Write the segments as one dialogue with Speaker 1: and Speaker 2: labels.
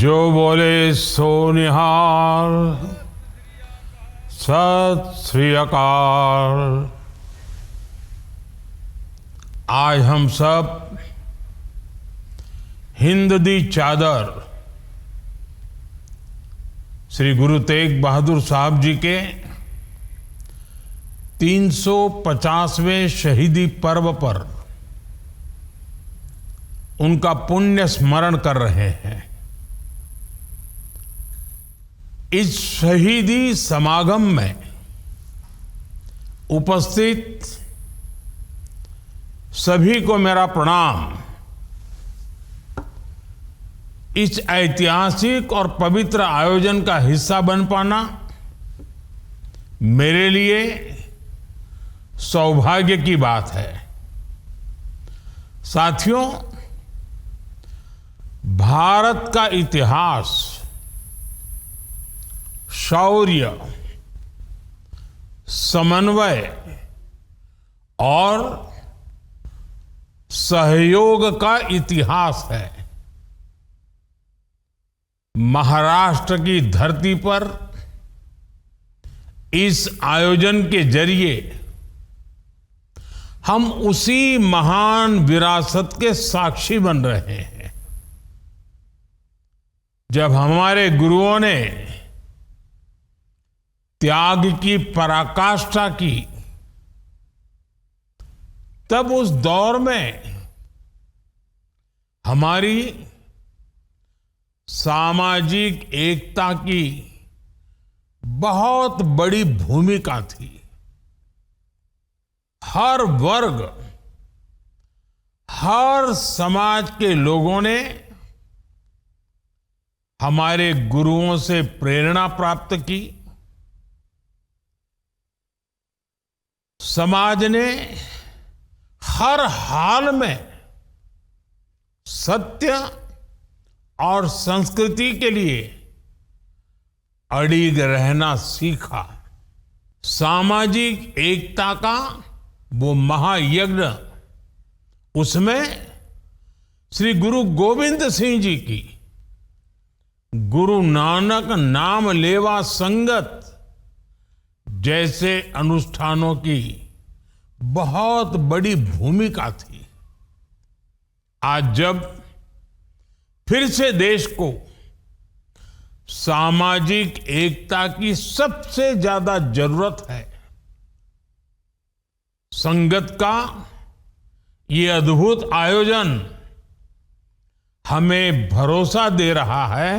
Speaker 1: जो बोले सो निहाल, सत श्री अकाल। आज हम सब हिंद दी चादर श्री गुरु तेग बहादुर साहब जी के 350वें शहीदी पर्व पर उनका पुण्य स्मरण कर रहे हैं। इस शहीदी समागम में उपस्थित सभी को मेरा प्रणाम। इस ऐतिहासिक और पवित्र आयोजन का हिस्सा बन पाना मेरे लिए सौभाग्य की बात है। साथियों, भारत का इतिहास शौर्य, समन्वय और सहयोग का इतिहास है। महाराष्ट्र की धरती पर इस आयोजन के जरिए हम उसी महान विरासत के साक्षी बन रहे हैं। जब हमारे गुरुओं ने त्याग की पराकाष्ठा की, तब उस दौर में हमारी सामाजिक एकता की बहुत बड़ी भूमिका थी। हर वर्ग, हर समाज के लोगों ने हमारे गुरुओं से प्रेरणा प्राप्त की। समाज ने हर हाल में सत्य और संस्कृति के लिए अड़िग रहना सीखा। सामाजिक एकता का वो महायज्ञ, उसमें श्री गुरु गोविंद सिंह जी की गुरु नानक नाम लेवा संगत जैसे अनुष्ठानों की बहुत बड़ी भूमिका थी। आज जब फिर से देश को सामाजिक एकता की सबसे ज्यादा जरूरत है, संगत का ये अद्भुत आयोजन हमें भरोसा दे रहा है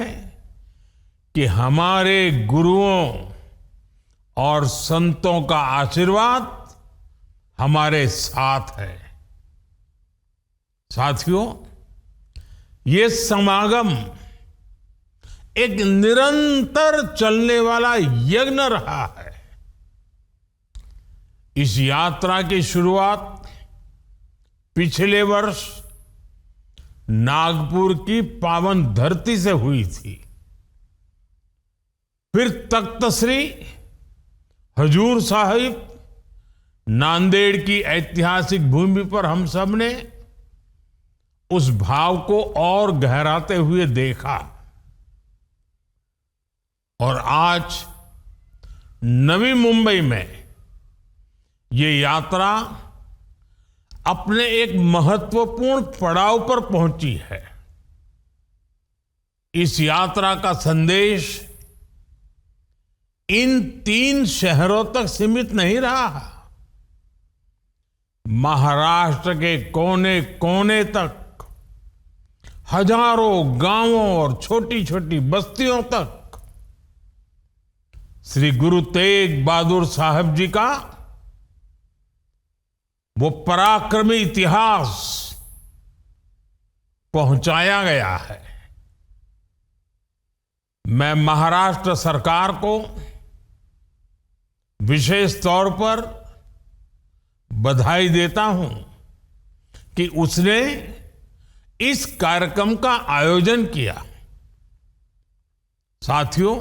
Speaker 1: कि हमारे गुरुओं और संतों का आशीर्वाद हमारे साथ है। साथियों, ये समागम एक निरंतर चलने वाला यज्ञ रहा है। इस यात्रा की शुरुआत पिछले वर्ष नागपुर की पावन धरती से हुई थी। फिर तख्त श्री हजूर साहिब नांदेड़ की ऐतिहासिक भूमि पर हम सब ने उस भाव को और गहराते हुए देखा। और आज नवी मुंबई में ये यात्रा अपने एक महत्वपूर्ण पड़ाव पर पहुंची है। इस यात्रा का संदेश इन 3 शहरों तक सीमित नहीं रहा। महाराष्ट्र के कोने कोने तक, हजारों गांवों और छोटी छोटी बस्तियों तक श्री गुरु तेग बहादुर साहब जी का वो पराक्रमी इतिहास पहुंचाया गया है। मैं महाराष्ट्र सरकार को विशेष तौर पर बधाई देता हूं कि उसने इस कार्यक्रम का आयोजन किया। साथियों,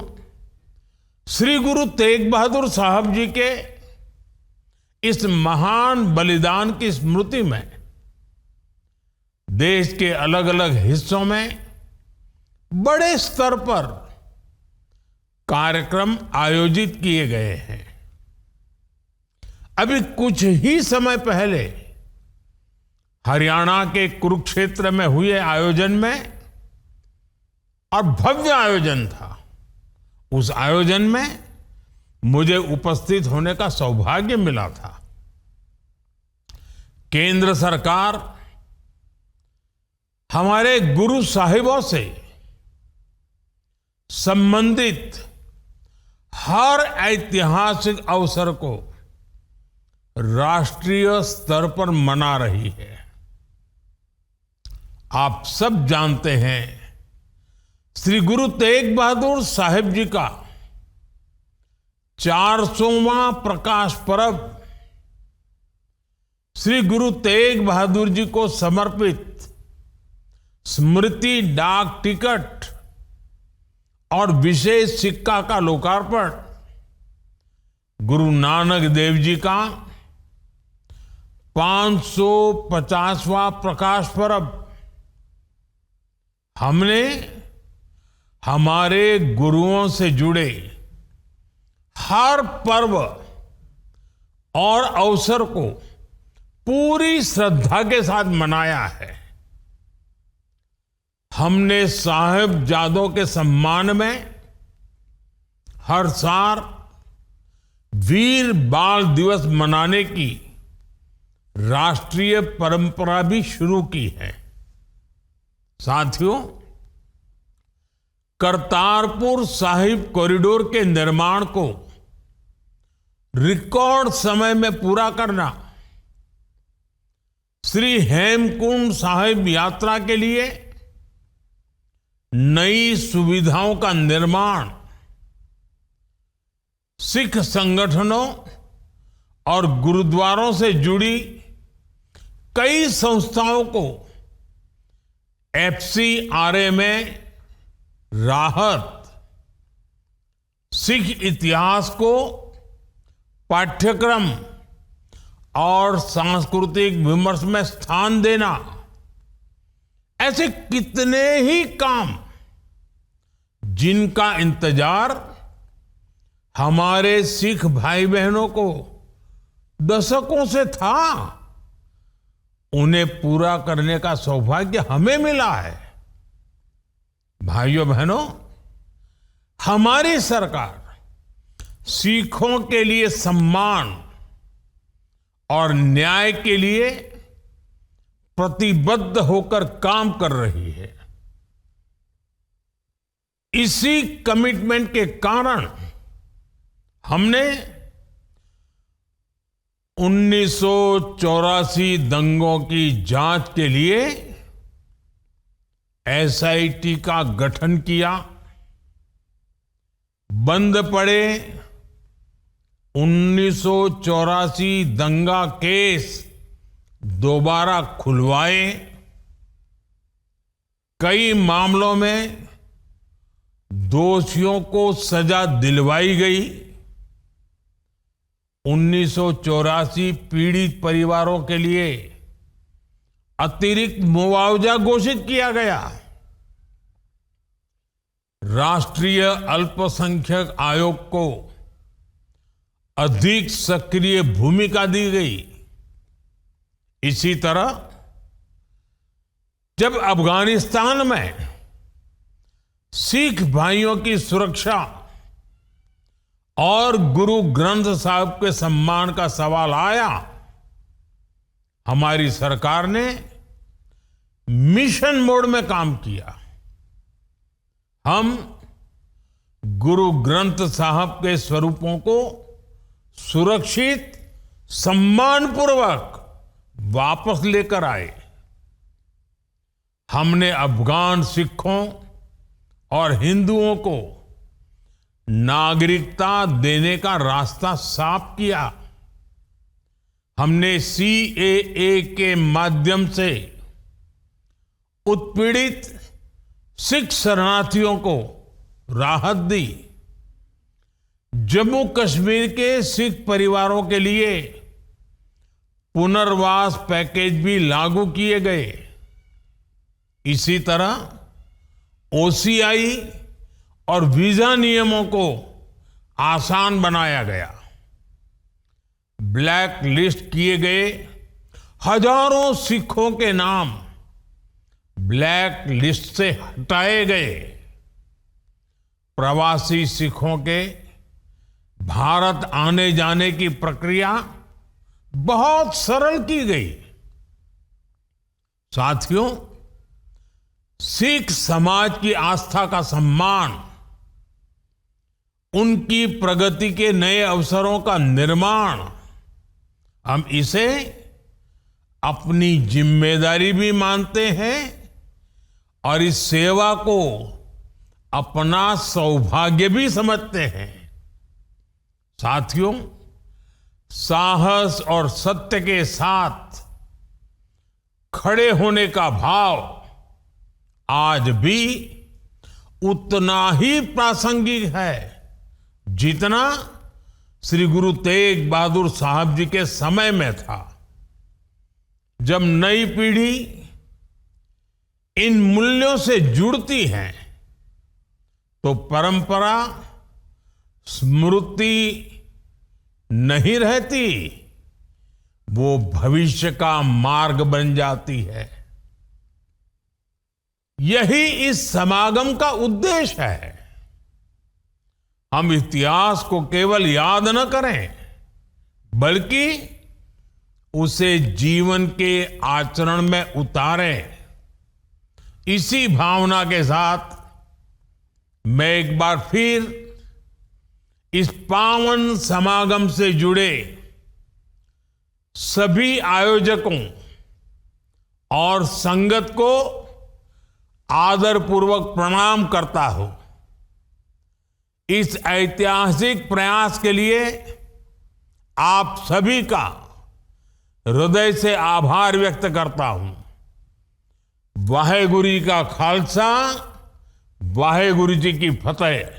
Speaker 1: श्री गुरु तेग बहादुर साहब जी के इस महान बलिदान की स्मृति में देश के अलग अलग हिस्सों में बड़े स्तर पर कार्यक्रम आयोजित किए गए हैं। अभी कुछ ही समय पहले हरियाणा के कुरुक्षेत्र में हुए आयोजन में, और भव्य आयोजन था, उस आयोजन में मुझे उपस्थित होने का सौभाग्य मिला था। केंद्र सरकार हमारे गुरु साहिबों से संबंधित हर ऐतिहासिक अवसर को राष्ट्रीय स्तर पर मना रही है। आप सब जानते हैं, श्री गुरु तेग बहादुर साहिब जी का 400वां प्रकाश पर्व श्री गुरु तेग बहादुर जी को समर्पित स्मृति डाक टिकट और विशेष सिक्का का लोकार्पण, गुरु नानक देव जी का 550वां प्रकाश पर्व, हमने हमारे गुरुओं से जुड़े हर पर्व और अवसर को पूरी श्रद्धा के साथ मनाया है। हमने साहिबजादों के सम्मान में हर साल वीर बाल दिवस मनाने की राष्ट्रीय परंपरा भी शुरू की है। साथियों, करतारपुर साहिब कॉरिडोर के निर्माण को रिकॉर्ड समय में पूरा करना, श्री हेमकुंड साहिब यात्रा के लिए नई सुविधाओं का निर्माण, सिख संगठनों और गुरुद्वारों से जुड़ी कई संस्थाओं को एफसीआरए में राहत, सिख इतिहास को पाठ्यक्रम और सांस्कृतिक विमर्श में स्थान देना, ऐसे कितने ही काम जिनका इंतजार हमारे सिख भाई बहनों को दशकों से था, उन्हें पूरा करने का सौभाग्य हमें मिला है। भाइयों बहनों, हमारी सरकार सिखों के लिए सम्मान और न्याय के लिए प्रतिबद्ध होकर काम कर रही है। इसी कमिटमेंट के कारण हमने 1984 दंगों की जांच के लिए एसआईटी का गठन किया। बंद पड़े 1984 दंगा केस दोबारा खुलवाए। कई मामलों में दोषियों को सजा दिलवाई गई। 1984 पीड़ित परिवारों के लिए अतिरिक्त मुआवजा घोषित किया गया। राष्ट्रीय अल्पसंख्यक आयोग को अधिक सक्रिय भूमिका दी गई। इसी तरह जब अफगानिस्तान में सिख भाइयों की सुरक्षा और गुरु ग्रंथ साहिब के सम्मान का सवाल आया, हमारी सरकार ने मिशन मोड में काम किया। हम गुरु ग्रंथ साहिब के स्वरूपों को सुरक्षित, सम्मानपूर्वक वापस लेकर आए। हमने अफगान सिखों और हिंदुओं को नागरिकता देने का रास्ता साफ किया। हमने सीएए के माध्यम से उत्पीड़ित सिख शरणार्थियों को राहत दी। जम्मू कश्मीर के सिख परिवारों के लिए पुनर्वास पैकेज भी लागू किए गए। इसी तरह ओसीआई और वीजा नियमों को आसान बनाया गया। ब्लैक लिस्ट किए गए हजारों सिखों के नाम ब्लैक लिस्ट से हटाए गए। प्रवासी सिखों के भारत आने जाने की प्रक्रिया बहुत सरल की गई। साथियों, सिख समाज की आस्था का सम्मान, उनकी प्रगति के नए अवसरों का निर्माण, हम इसे अपनी जिम्मेदारी भी मानते हैं और इस सेवा को अपना सौभाग्य भी समझते हैं। साथियों, साहस और सत्य के साथ खड़े होने का भाव आज भी उतना ही प्रासंगिक है जितना श्री गुरु तेग बहादुर साहब जी के समय में था। जब नई पीढ़ी इन मूल्यों से जुड़ती है तो परंपरा स्मृति नहीं रहती, वो भविष्य का मार्ग बन जाती है। यही इस समागम का उद्देश्य है। हम इतिहास को केवल याद न करें, बल्कि उसे जीवन के आचरण में उतारें। इसी भावना के साथ मैं एक बार फिर इस पावन समागम से जुड़े सभी आयोजकों और संगत को आदरपूर्वक प्रणाम करता हूं। इस ऐतिहासिक प्रयास के लिए आप सभी का हृदय से आभार व्यक्त करता हूं। वाहेगुरु जी का खालसा, वाहेगुरु जी की फतेह।